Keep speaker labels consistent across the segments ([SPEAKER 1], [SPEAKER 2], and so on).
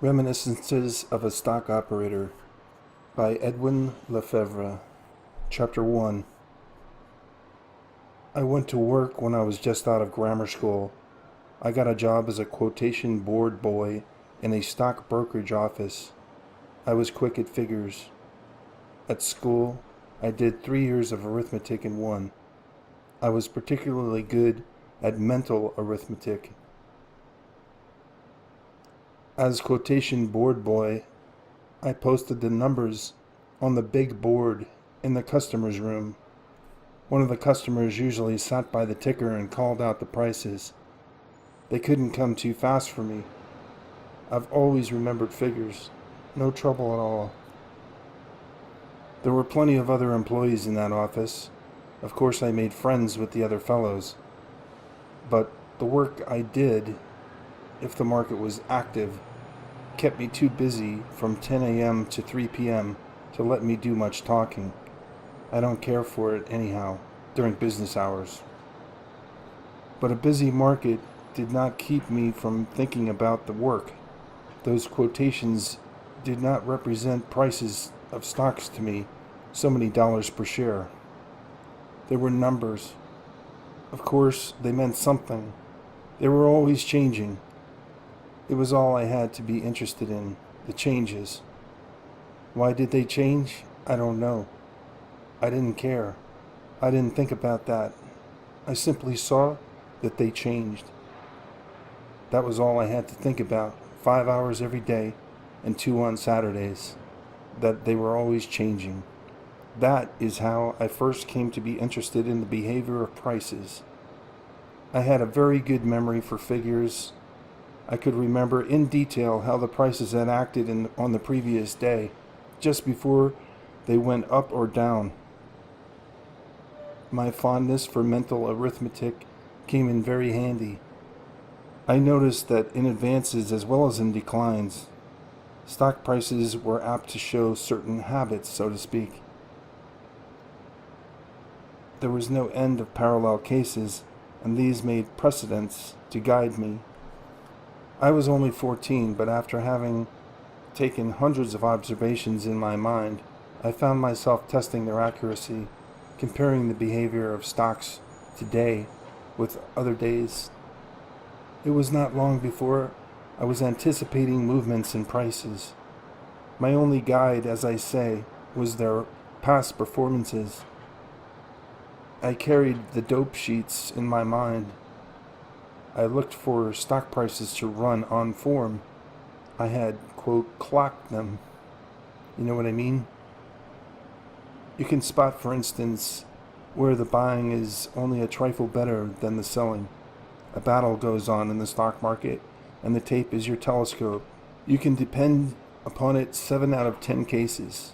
[SPEAKER 1] Reminiscences of a Stock Operator by Edwin Lefèvre. Chapter 1. I went to work when I was just out of grammar school. I got a job as a quotation board boy in a stock brokerage office. I was quick at figures. At school, I did 3 years of arithmetic in one. I was particularly good at mental arithmetic. As quotation board boy, I posted the numbers on the big board in the customer's room. One of the customers usually sat by the ticker and called out the prices. They couldn't come too fast for me. I've always remembered figures. No trouble at all. There were plenty of other employees in that office. Of course, I made friends with the other fellows. But the work I did, if the market was active, kept me too busy from 10 a.m. to 3 p.m. to let me do much talking. I don't care for it anyhow, during business hours. But a busy market did not keep me from thinking about the work. Those quotations did not represent prices of stocks to me, so many dollars per share. They were numbers. Of course, they meant something. They were always changing. It was all I had to be interested in, the changes. Why did they change? I don't know. I didn't care. I didn't think about that. I simply saw that they changed. That was all I had to think about, 5 hours every day and 2 on Saturdays, that they were always changing. That is how I first came to be interested in the behavior of prices. I had a very good memory for figures. I could remember in detail how the prices had acted on the previous day, just before they went up or down. My fondness for mental arithmetic came in very handy. I noticed that in advances as well as in declines, stock prices were apt to show certain habits, so to speak. There was no end of parallel cases, and these made precedents to guide me. I was only 14, but after having taken hundreds of observations in my mind, I found myself testing their accuracy, comparing the behavior of stocks today with other days. It was not long before I was anticipating movements in prices. My only guide, as I say, was their past performances. I carried the dope sheets in my mind. I looked for stock prices to run on form. I had, quote, clocked them. You know what I mean? You can spot, for instance, where the buying is only a trifle better than the selling. A battle goes on in the stock market, and the tape is your telescope. You can depend upon it 7 out of 10 cases.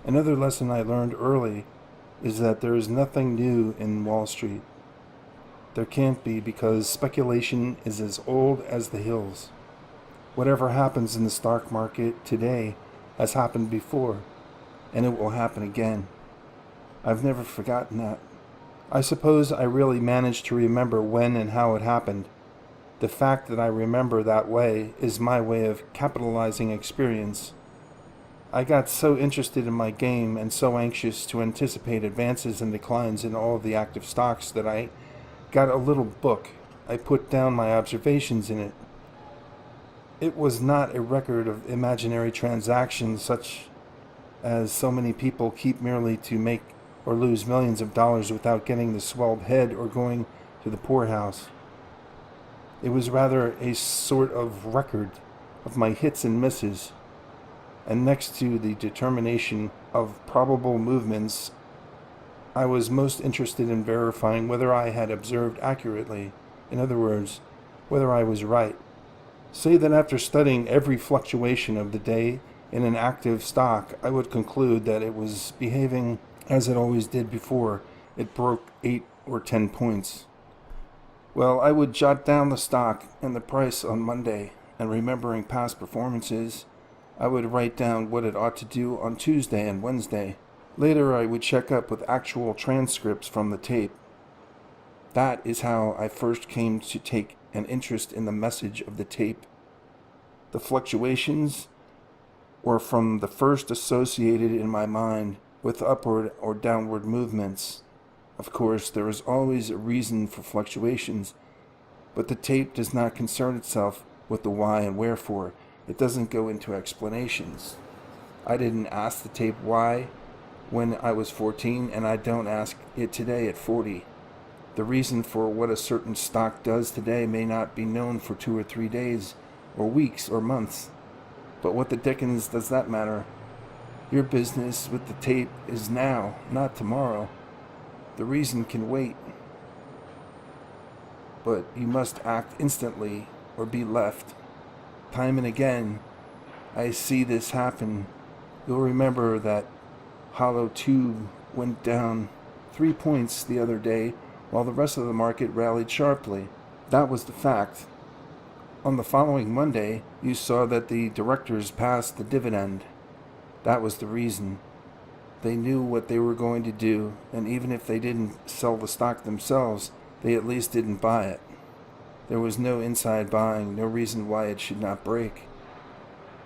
[SPEAKER 1] Another lesson I learned early is that there is nothing new in Wall Street. There can't be, because speculation is as old as the hills. Whatever happens in the stock market today has happened before, and it will happen again. I've never forgotten that. I suppose I really managed to remember when and how it happened. The fact that I remember that way is my way of capitalizing experience. I got so interested in my game and so anxious to anticipate advances and declines in all of the active stocks that I got a little book. I put down my observations in it. It was not a record of imaginary transactions such as so many people keep merely to make or lose millions of dollars without getting the swelled head or going to the poorhouse. It was rather a sort of record of my hits and misses, and next to the determination of probable movements, I was most interested in verifying whether I had observed accurately. In other words, whether I was right. Say that after studying every fluctuation of the day in an active stock, I would conclude that it was behaving as it always did before it broke 8 or 10 points. Well, I would jot down the stock and the price on Monday, and remembering past performances, I would write down what it ought to do on Tuesday and Wednesday. Later, I would check up with actual transcripts from the tape. That is how I first came to take an interest in the message of the tape. The fluctuations were from the first associated in my mind with upward or downward movements. Of course, there is always a reason for fluctuations, but the tape does not concern itself with the why and wherefore. It doesn't go into explanations. I didn't ask the tape why when I was 14, and I don't ask it today at 40. The reason for what a certain stock does today may not be known for 2 or 3 days, or weeks, or months. But what the dickens does that matter? Your business with the tape is now, not tomorrow. The reason can wait. But you must act instantly, or be left. Time and again, I see this happen. You'll remember that Hollow 2 went down 3 points the other day, while the rest of the market rallied sharply. That was the fact. On the following Monday, you saw that the directors passed the dividend. That was the reason. They knew what they were going to do, and even if they didn't sell the stock themselves, they at least didn't buy it. There was no inside buying, no reason why it should not break.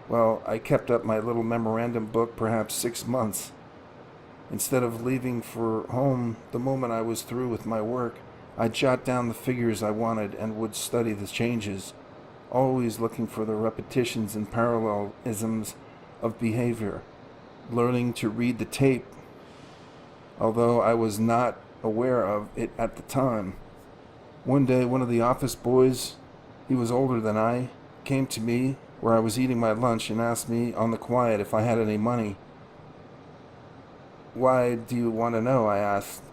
[SPEAKER 1] Well, I kept up my little memorandum book perhaps 6 months. Instead of leaving for home the moment I was through with my work, I'd jot down the figures I wanted and would study the changes, always looking for the repetitions and parallelisms of behavior, learning to read the tape, although I was not aware of it at the time. One day, one of the office boys, he was older than I, came to me where I was eating my lunch and asked me on the quiet if I had any money. "Why do you want to know?" I asked.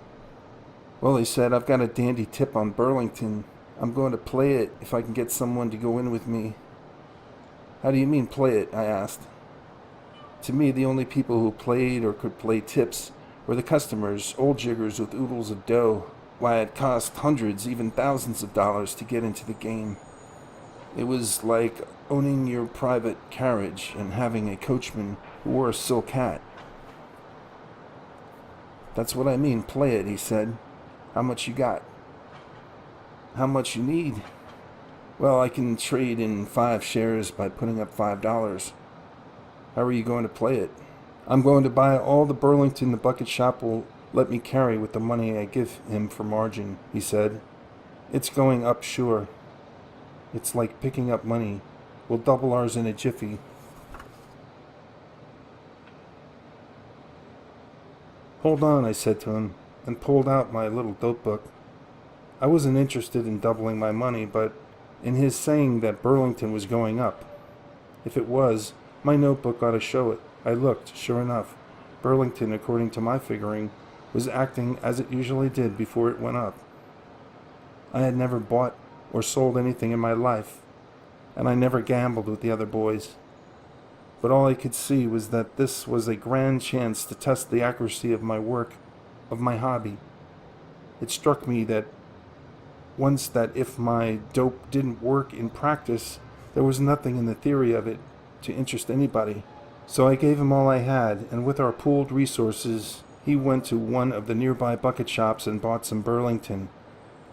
[SPEAKER 1] "Well," he said, "I've got a dandy tip on Burlington. I'm going to play it if I can get someone to go in with me." "How do you mean play it?" I asked. To me, the only people who played or could play tips were the customers, old jiggers with oodles of dough. Why, it cost hundreds, even thousands of dollars to get into the game. It was like owning your private carriage and having a coachman who wore a silk hat. "That's what I mean, play it," he said. "How much you got?" "How much you need?" "Well, I can trade in 5 shares by putting up $5. "How are you going to play it?" "I'm going to buy all the Burlington the bucket shop will let me carry with the money I give him for margin," he said. "It's going up sure. It's like picking up money. We'll double ours in a jiffy." "Hold on," I said to him, and pulled out my little dope book. I wasn't interested in doubling my money, but in his saying that Burlington was going up. If it was, my notebook ought to show it. I looked. Sure enough, Burlington, according to my figuring, was acting as it usually did before it went up. I had never bought or sold anything in my life, and I never gambled with the other boys. But all I could see was that this was a grand chance to test the accuracy of my work, of my hobby. It struck me that once that if my dope didn't work in practice, there was nothing in the theory of it to interest anybody. So I gave him all I had, and with our pooled resources, he went to one of the nearby bucket shops and bought some Burlington.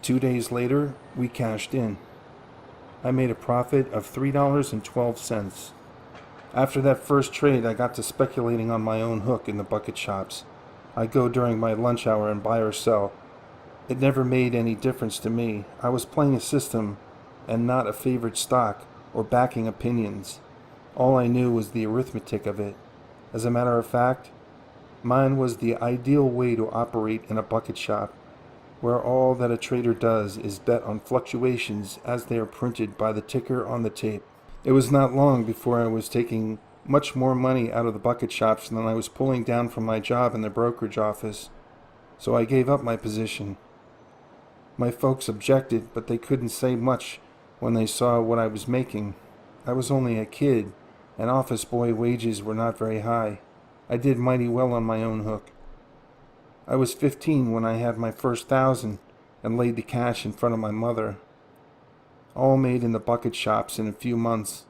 [SPEAKER 1] 2 days later, we cashed in. I made a profit of $3.12. After that first trade, I got to speculating on my own hook in the bucket shops. I'd go during my lunch hour and buy or sell. It never made any difference to me. I was playing a system and not a favored stock or backing opinions. All I knew was the arithmetic of it. As a matter of fact, mine was the ideal way to operate in a bucket shop, where all that a trader does is bet on fluctuations as they are printed by the ticker on the tape. It was not long before I was taking much more money out of the bucket shops than I was pulling down from my job in the brokerage office, so I gave up my position. My folks objected, but they couldn't say much when they saw what I was making. I was only a kid, and office boy wages were not very high. I did mighty well on my own hook. I was 15 when I had my first 1,000 and laid the cash in front of my mother. All made in the bucket shops in a few months,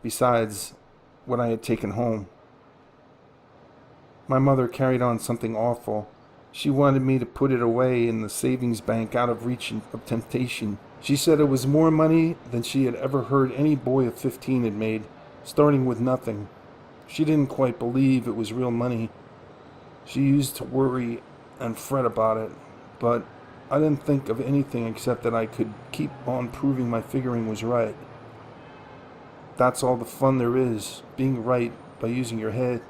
[SPEAKER 1] besides what I had taken home. My mother carried on something awful. She wanted me to put it away in the savings bank out of reach of temptation. She said it was more money than she had ever heard any boy of 15 had made, starting with nothing. She didn't quite believe it was real money. She used to worry and fret about it, but I didn't think of anything except that I could keep on proving my figuring was right. That's all the fun there is, being right by using your head.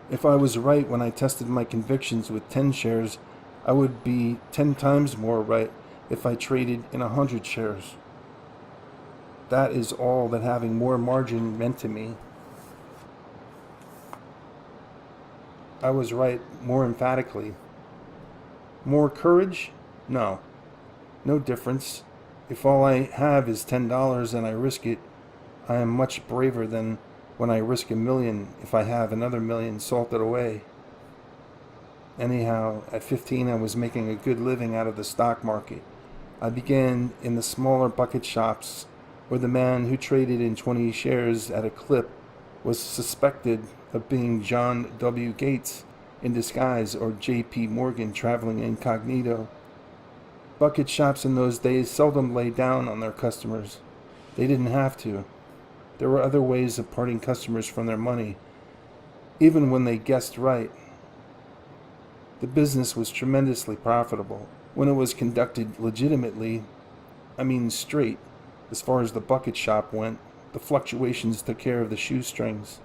[SPEAKER 1] If I was right when I tested my convictions with 10 shares, I would be 10 times more right if I traded in 100 shares. That is all that having more margin meant to me. I was right more emphatically. More courage? No. No difference. If all I have is $10 and I risk it, I am much braver than when I risk $1 million if I have another $1 million salted away. Anyhow, at 15 I was making a good living out of the stock market. I began in the smaller bucket shops where the man who traded in 20 shares at a clip was suspected of being John W. Gates in disguise or J.P. Morgan traveling incognito. Bucket shops in those days seldom lay down on their customers. They didn't have to. There were other ways of parting customers from their money, even when they guessed right. The business was tremendously profitable when it was conducted legitimately, I mean straight. As far as the bucket shop went, the fluctuations took care of the shoestrings.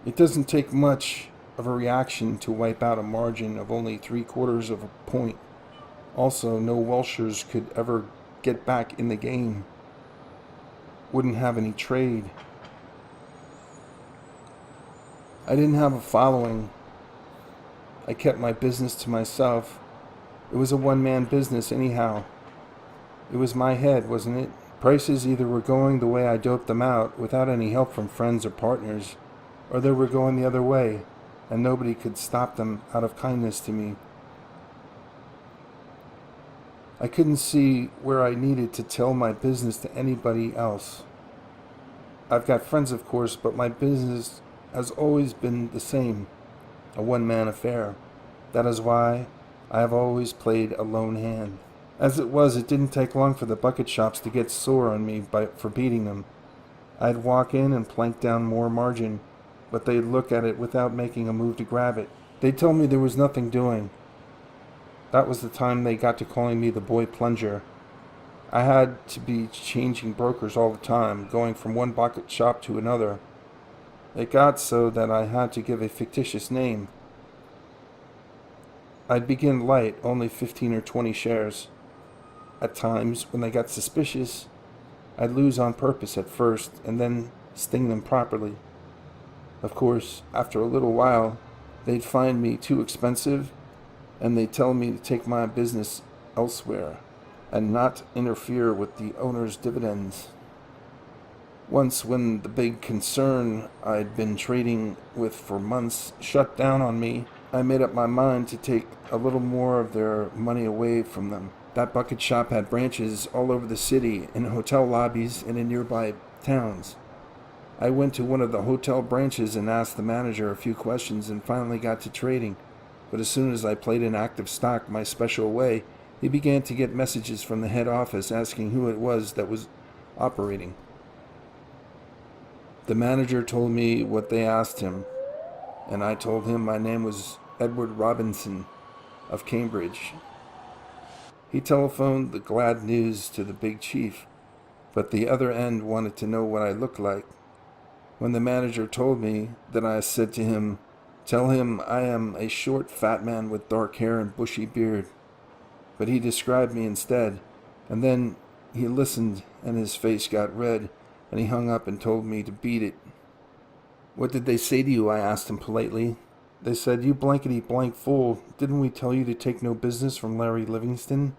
[SPEAKER 1] It doesn't take much of a reaction to wipe out a margin of only 3/4 of a point. Also, no Welshers could ever get back in the game. Wouldn't have any trade. I didn't have a following. I kept my business to myself. It was a one-man business anyhow. It was my head, wasn't it? Prices either were going the way I doped them out without any help from friends or partners, or they were going the other way, and nobody could stop them out of kindness to me. I couldn't see where I needed to tell my business to anybody else. I've got friends, of course, but my business has always been the same, a one-man affair. That is why I have always played a lone hand. As it was, it didn't take long for the bucket shops to get sore on me for beating them. I'd walk in and plank down more margin, but they'd look at it without making a move to grab it. They'd tell me there was nothing doing. That was the time they got to calling me the boy plunger. I had to be changing brokers all the time, going from one bucket shop to another. It got so that I had to give a fictitious name. I'd begin light, only 15 or 20 shares. At times, when they got suspicious, I'd lose on purpose at first and then sting them properly. Of course, after a little while, they'd find me too expensive and they'd tell me to take my business elsewhere and not interfere with the owner's dividends. Once, when the big concern I'd been trading with for months shut down on me, I made up my mind to take a little more of their money away from them. That bucket shop had branches all over the city, in hotel lobbies and in nearby towns. I went to one of the hotel branches and asked the manager a few questions and finally got to trading. But as soon as I played an active stock my special way, he began to get messages from the head office asking who it was that was operating. The manager told me what they asked him, and I told him my name was Edward Robinson of Cambridge. He telephoned the glad news to the big chief, but the other end wanted to know what I looked like. When the manager told me that, I said to him, "Tell him I am a short, fat man with dark hair and bushy beard." But he described me instead, and then he listened and his face got red, and he hung up and told me to beat it. "What did they say to you?" I asked him politely. "They said, 'You blankety-blank fool, didn't we tell you to take no business from Larry Livingston?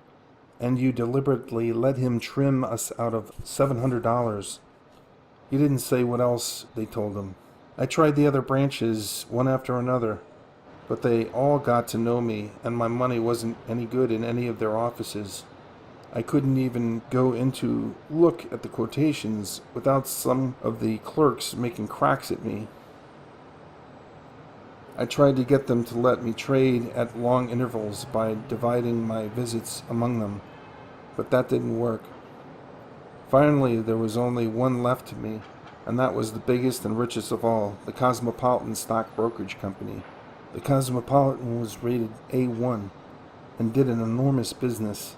[SPEAKER 1] And you deliberately let him trim us out of $700. He didn't say what else they told him. I tried the other branches, one after another, but they all got to know me, and my money wasn't any good in any of their offices. I couldn't even go in to look at the quotations without some of the clerks making cracks at me. I tried to get them to let me trade at long intervals by dividing my visits among them. but that didn't work. Finally, there was only one left to me, and that was the biggest and richest of all, the Cosmopolitan Stock Brokerage Company. The Cosmopolitan was rated A1 and did an enormous business.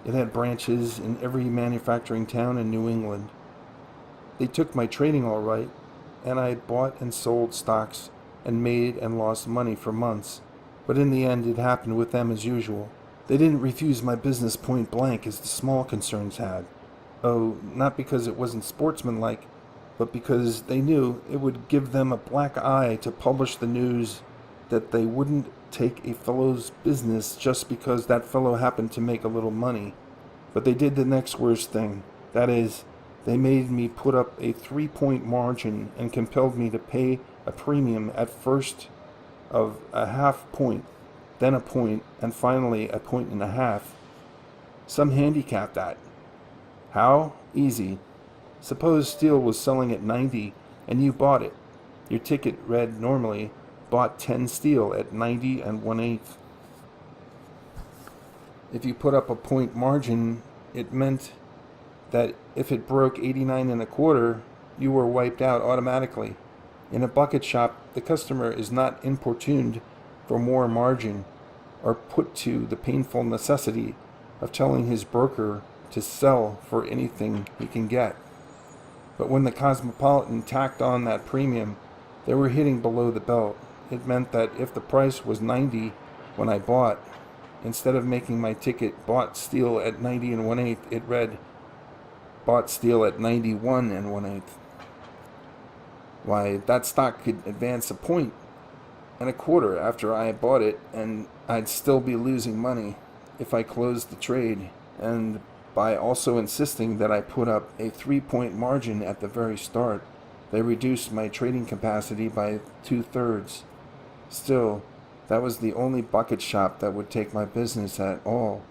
[SPEAKER 1] It had branches in every manufacturing town in New England. They took my trading all right, and I bought and sold stocks and made and lost money for months. But in the end, it happened with them as usual. They didn't refuse my business point blank as the small concerns had. Oh, not because it wasn't sportsmanlike, but because they knew it would give them a black eye to publish the news that they wouldn't take a fellow's business just because that fellow happened to make a little money. But they did the next worst thing. That is, they made me put up a 3-point margin and compelled me to pay a premium at first of a half point, then a point, and finally a point and a half. Some handicap that. How? Easy. Suppose steel was selling at 90 and you bought it. Your ticket read normally, bought 10 steel at 90 and 1/8. If you put up a point margin, it meant that if it broke 89 and a quarter, you were wiped out automatically. In a bucket shop, the customer is not importuned for more margin or put to the painful necessity of telling his broker to sell for anything he can get. But when the Cosmopolitan tacked on that premium, they were hitting below the belt. It meant that if the price was 90 when I bought, instead of making my ticket bought steel at 90 and 1/8, it read bought steel at 91 and 1/8. Why, that stock could advance a point and a quarter after I bought it, and I'd still be losing money if I closed the trade. And by also insisting that I put up a 3-point margin at the very start, they reduced my trading capacity by 2/3. Still, that was the only bucket shop that would take my business at all,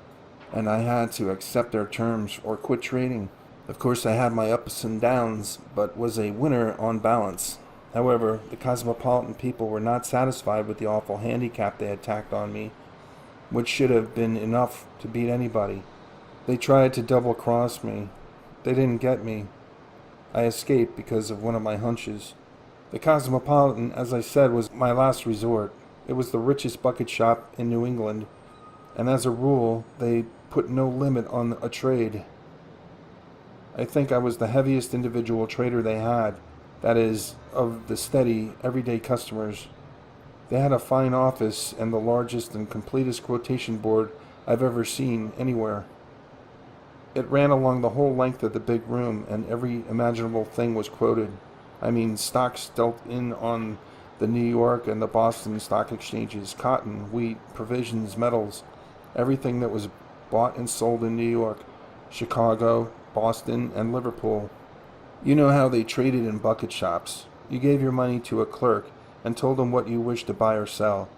[SPEAKER 1] and I had to accept their terms or quit trading. Of course, I had my ups and downs, but was a winner on balance. However, the Cosmopolitan people were not satisfied with the awful handicap they had tacked on me, which should have been enough to beat anybody. They tried to double-cross me. They didn't get me. I escaped because of one of my hunches. The Cosmopolitan, as I said, was my last resort. It was the richest bucket shop in New England, and as a rule, they put no limit on a trade. I think I was the heaviest individual trader they had, that is, of the steady, everyday customers. They had a fine office and the largest and completest quotation board I've ever seen anywhere. It ran along the whole length of the big room, and every imaginable thing was quoted. I mean, stocks dealt in on the New York and the Boston stock exchanges, cotton, wheat, provisions, metals, everything that was bought and sold in New York, Chicago, Boston, and Liverpool. You know how they traded in bucket shops. You gave your money to a clerk and told him what you wished to buy or sell.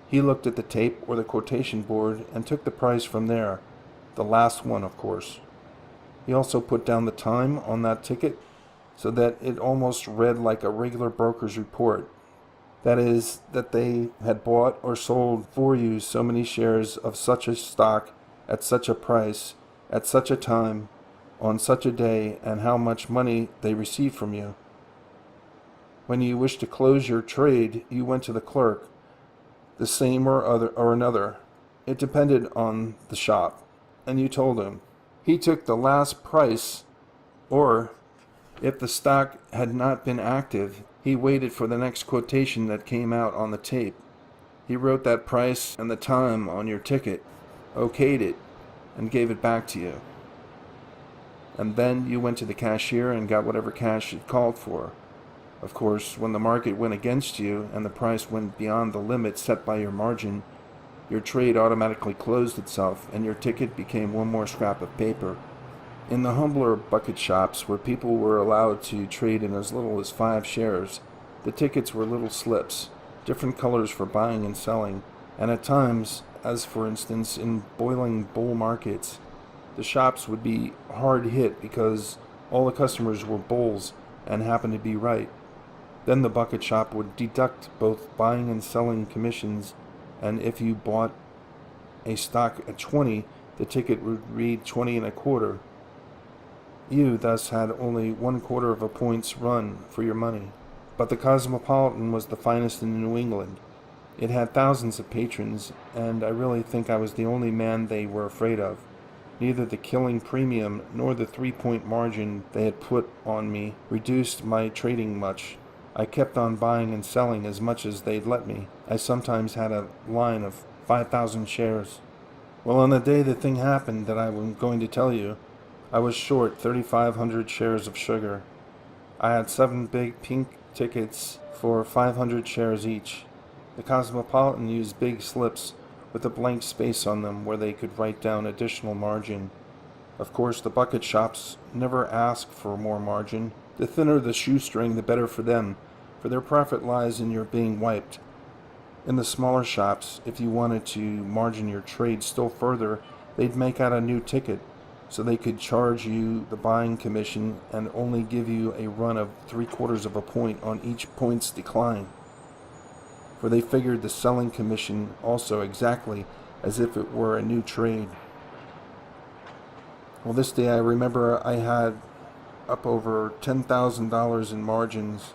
[SPEAKER 1] He looked at the tape or the quotation board and took the price from there, the last one, of course. He also put down the time on that ticket so that it almost read like a regular broker's report. That is, that they had bought or sold for you so many shares of such a stock at such a price, at such a time, on such a day, and how much money they received from you. When you wished to close your trade, you went to the clerk, the same or another. It depended on the shop, and you told him. He took the last price, or if the stock had not been active, he waited for the next quotation that came out on the tape. He wrote that price and the time on your ticket, okayed it, and gave it back to you. And then you went to the cashier and got whatever cash it called for. Of course, when the market went against you and the price went beyond the limit set by your margin, your trade automatically closed itself and your ticket became one more scrap of paper. In the humbler bucket shops where people were allowed to trade in as little as 5 shares, the tickets were little slips, different colors for buying and selling, and at times, as for instance in boiling bull markets, the shops would be hard hit because all the customers were bulls and happened to be right. Then the bucket shop would deduct both buying and selling commissions, and if you bought a stock at 20 the ticket would read 20 1/4. You thus had only 1/4 of a point's run for your money. But the Cosmopolitan was the finest in New England. It had thousands of patrons, and I really think I was the only man they were afraid of. Neither the killing premium nor the 3-point margin they had put on me reduced my trading much. I kept on buying and selling as much as they'd let me. I sometimes had a line of 5,000 shares. Well, on the day the thing happened that I'm going to tell you, I was short 3,500 shares of sugar. I had 7 big pink tickets for 500 shares each. The Cosmopolitan used big slips with a blank space on them where they could write down additional margin. Of course, the bucket shops never ask for more margin. The thinner the shoestring, the better for them, for their profit lies in your being wiped. In the smaller shops, if you wanted to margin your trade still further, they'd make out a new ticket, so they could charge you the buying commission and only give you a run of 3/4 of a point on each point's decline. For they figured the selling commission also exactly as if it were a new trade. Well, this day I remember I had up over $10,000 in margins.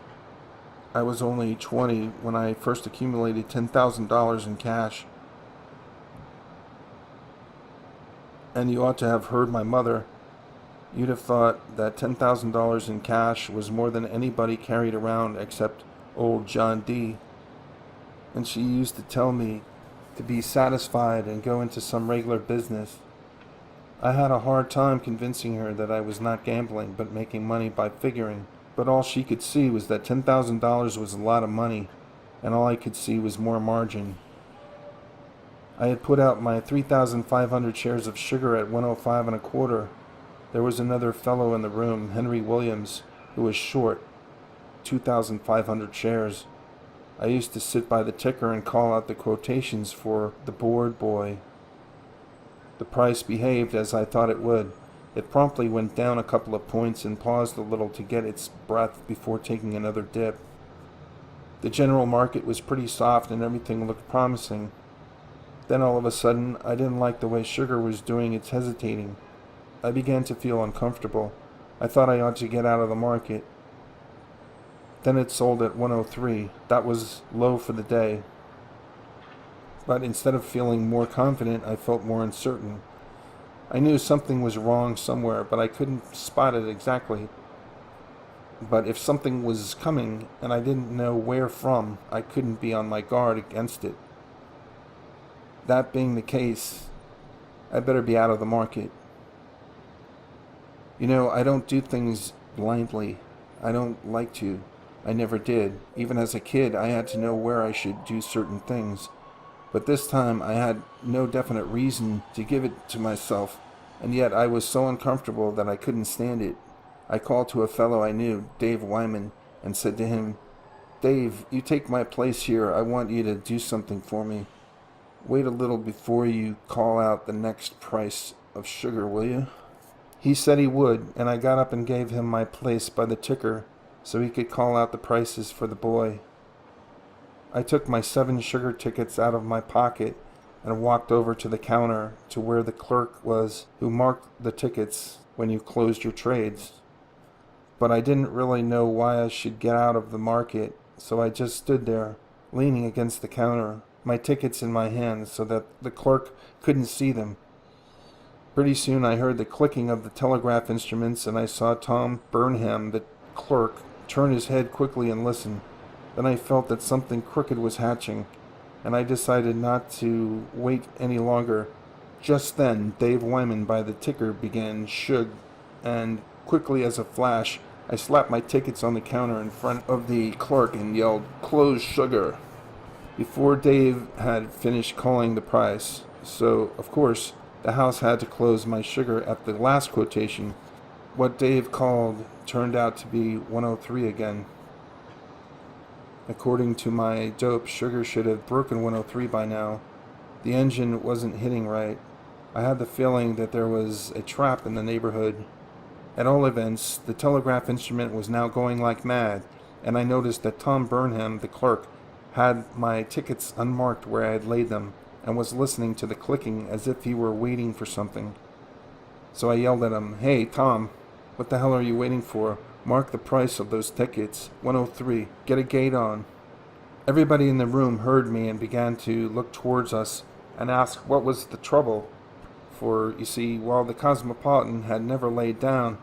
[SPEAKER 1] I was only 20 when I first accumulated $10,000 in cash. And you ought to have heard my mother. You'd have thought that $10,000 in cash was more than anybody carried around except old John D. And she used to tell me to be satisfied and go into some regular business. I had a hard time convincing her that I was not gambling but making money by figuring, but all she could see was that $10,000 was a lot of money, and all I could see was more margin. I had put out my 3,500 shares of sugar at 105 1/4. There was another fellow in the room, Henry Williams, who was short 2,500 shares. I used to sit by the ticker and call out the quotations for the board boy. The price behaved as I thought it would. It promptly went down a couple of points and paused a little to get its breath before taking another dip. The general market was pretty soft and everything looked promising. Then all of a sudden, I didn't like the way sugar was doing its hesitating. I began to feel uncomfortable. I thought I ought to get out of the market. Then it sold at 103. That was low for the day. But instead of feeling more confident, I felt more uncertain. I knew something was wrong somewhere, but I couldn't spot it exactly. But if something was coming, and I didn't know where from, I couldn't be on my guard against it. That being the case, I'd better be out of the market. You know, I don't do things blindly. I don't like to. I never did. Even as a kid, I had to know where I should do certain things. But this time, I had no definite reason to give it to myself, and yet I was so uncomfortable that I couldn't stand it. I called to a fellow I knew, Dave Wyman, and said to him, "Dave, you take my place here. I want you to do something for me. Wait a little before you call out the next price of sugar, will you?" He said he would, and I got up and gave him my place by the ticker so he could call out the prices for the boy. I took my 7 sugar tickets out of my pocket and walked over to the counter to where the clerk was who marked the tickets when you closed your trades. But I didn't really know why I should get out of the market, so I just stood there, leaning against the counter, my tickets in my hands so that the clerk couldn't see them. Pretty soon I heard the clicking of the telegraph instruments, and I saw Tom Burnham, the clerk, turn his head quickly and listen. Then I felt that something crooked was hatching, and I decided not to wait any longer. Just then, Dave Wyman by the ticker began shug, and quickly as a flash, I slapped my tickets on the counter in front of the clerk and yelled, "Close sugar," before Dave had finished calling the price. So, of course, the house had to close my sugar at the last quotation. What Dave called turned out to be 103 again. According to my dope, sugar should have broken 103 by now. The engine wasn't hitting right. I had the feeling that there was a trap in the neighborhood. At all events, the telegraph instrument was now going like mad, and I noticed that Tom Burnham, the clerk, had my tickets unmarked where I had laid them, and was listening to the clicking as if he were waiting for something. So I yelled at him, "Hey, Tom, what the hell are you waiting for? Mark the price of those tickets, 103. Get a gate on." Everybody in the room heard me and began to look towards us and ask what was the trouble. For, you see, while the Cosmopolitan had never laid down,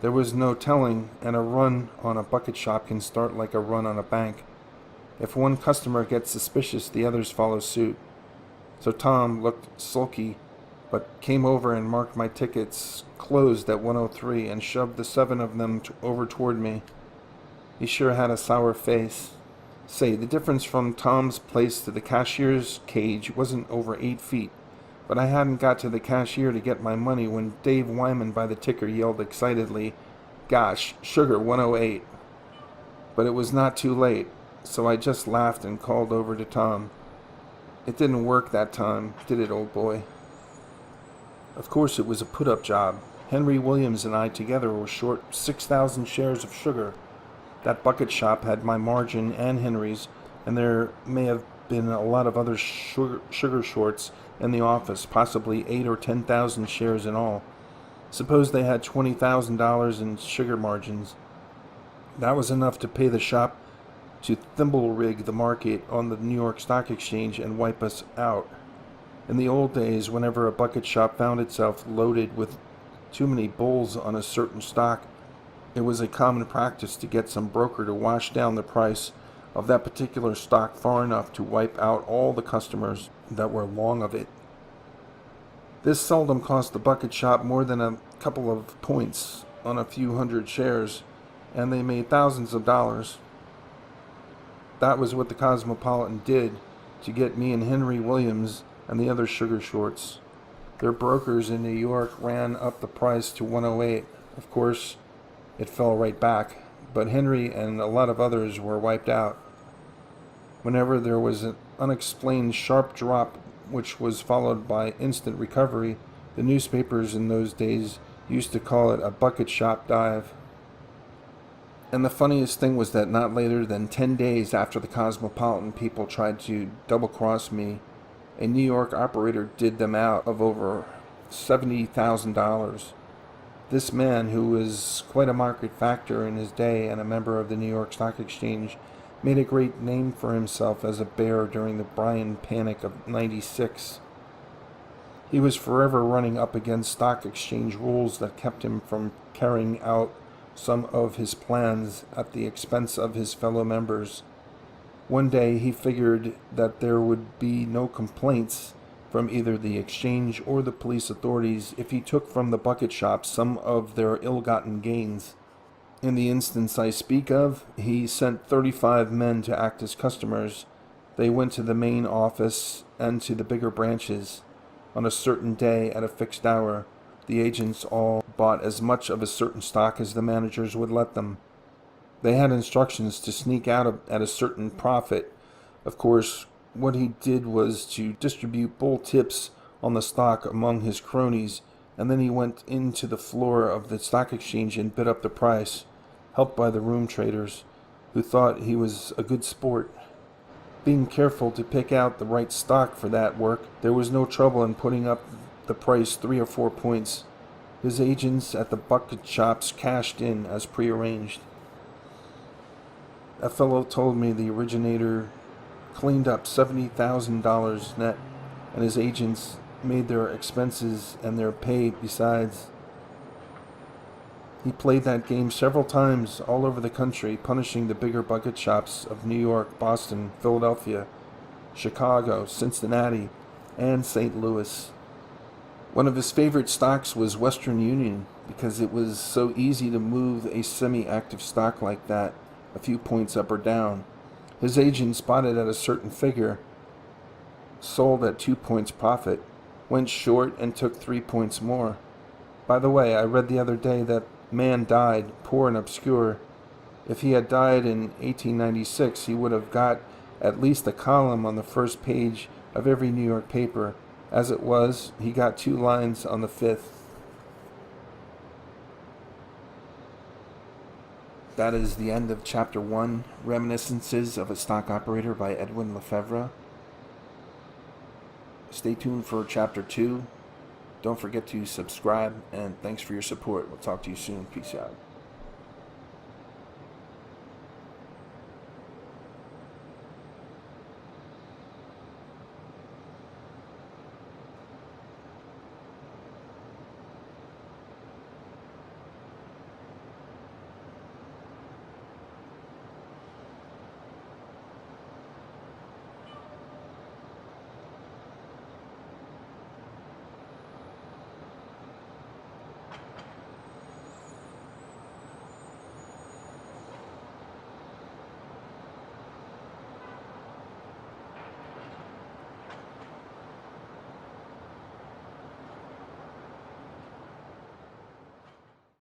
[SPEAKER 1] there was no telling, and a run on a bucket shop can start like a run on a bank. If one customer gets suspicious, the others follow suit. So Tom looked sulky, but came over and marked my tickets closed at 103 and shoved the 7 of them over toward me. He sure had a sour face. Say, the difference from Tom's place to the cashier's cage wasn't over 8 feet, but I hadn't got to the cashier to get my money when Dave Wyman by the ticker yelled excitedly, "Gosh, sugar 108. But it was not too late, so I just laughed and called over to Tom. It didn't work that time, did it, old boy? Of course it was a put-up job. Henry Williams and I together were short 6,000 shares of sugar. That bucket shop had my margin and Henry's, and there may have been a lot of other sugar shorts in the office, possibly 8 or 10,000 shares in all. Suppose they had $20,000 in sugar margins. That was enough to pay the shop to thimble rig the market on the New York Stock Exchange and wipe us out. In the old days, whenever a bucket shop found itself loaded with too many bulls on a certain stock, it was a common practice to get some broker to wash down the price of that particular stock far enough to wipe out all the customers that were long of it. This seldom cost the bucket shop more than a couple of points on a few hundred shares, and they made thousands of dollars. That was what the Cosmopolitan did to get me and Henry Williams and the other sugar shorts. Their brokers in New York ran up the price to 108. Of course, it fell right back, but Henry and a lot of others were wiped out. Whenever there was an unexplained sharp drop which was followed by instant recovery, the newspapers in those days used to call it a bucket shop dive. And the funniest thing was that not later than 10 days after the Cosmopolitan people tried to double-cross me, a New York operator did them out of over $70,000. This man, who was quite a market factor in his day and a member of the New York Stock Exchange, made a great name for himself as a bear during the Bryan Panic of '96. He was forever running up against stock exchange rules that kept him from carrying out some of his plans at the expense of his fellow members. One day he figured that there would be no complaints from either the exchange or the police authorities if he took from the bucket shops some of their ill-gotten gains. In the instance I speak of, he sent 35 men to act as customers. They went to the main office and to the bigger branches. On a certain day at a fixed hour, the agents all bought as much of a certain stock as the managers would let them. They had instructions to sneak out at a certain profit. Of course, what he did was to distribute bull tips on the stock among his cronies, and then he went into the floor of the stock exchange and bid up the price, helped by the room traders, who thought he was a good sport. Being careful to pick out the right stock for that work, there was no trouble in putting up the price 3 or 4 points. His agents at the bucket shops cashed in as prearranged. A fellow told me the originator cleaned up $70,000 net, and his agents made their expenses and their pay besides. He played that game several times all over the country, punishing the bigger bucket shops of New York, Boston, Philadelphia, Chicago, Cincinnati, and St. Louis. One of his favorite stocks was Western Union because it was so easy to move a semi-active stock like that a few points up or down. His agent spotted at a certain figure, sold at 2 points profit, went short and took 3 points more. By the way, I read the other day that man died, poor and obscure. If he had died in 1896, he would have got at least a column on the first page of every New York paper. As it was, he got 2 lines on the 5th. That is the end of Chapter 1, Reminiscences of a Stock Operator by Edwin Lefèvre. Stay tuned for Chapter 2. Don't forget to subscribe, and thanks for your support. We'll talk to you soon. Peace out.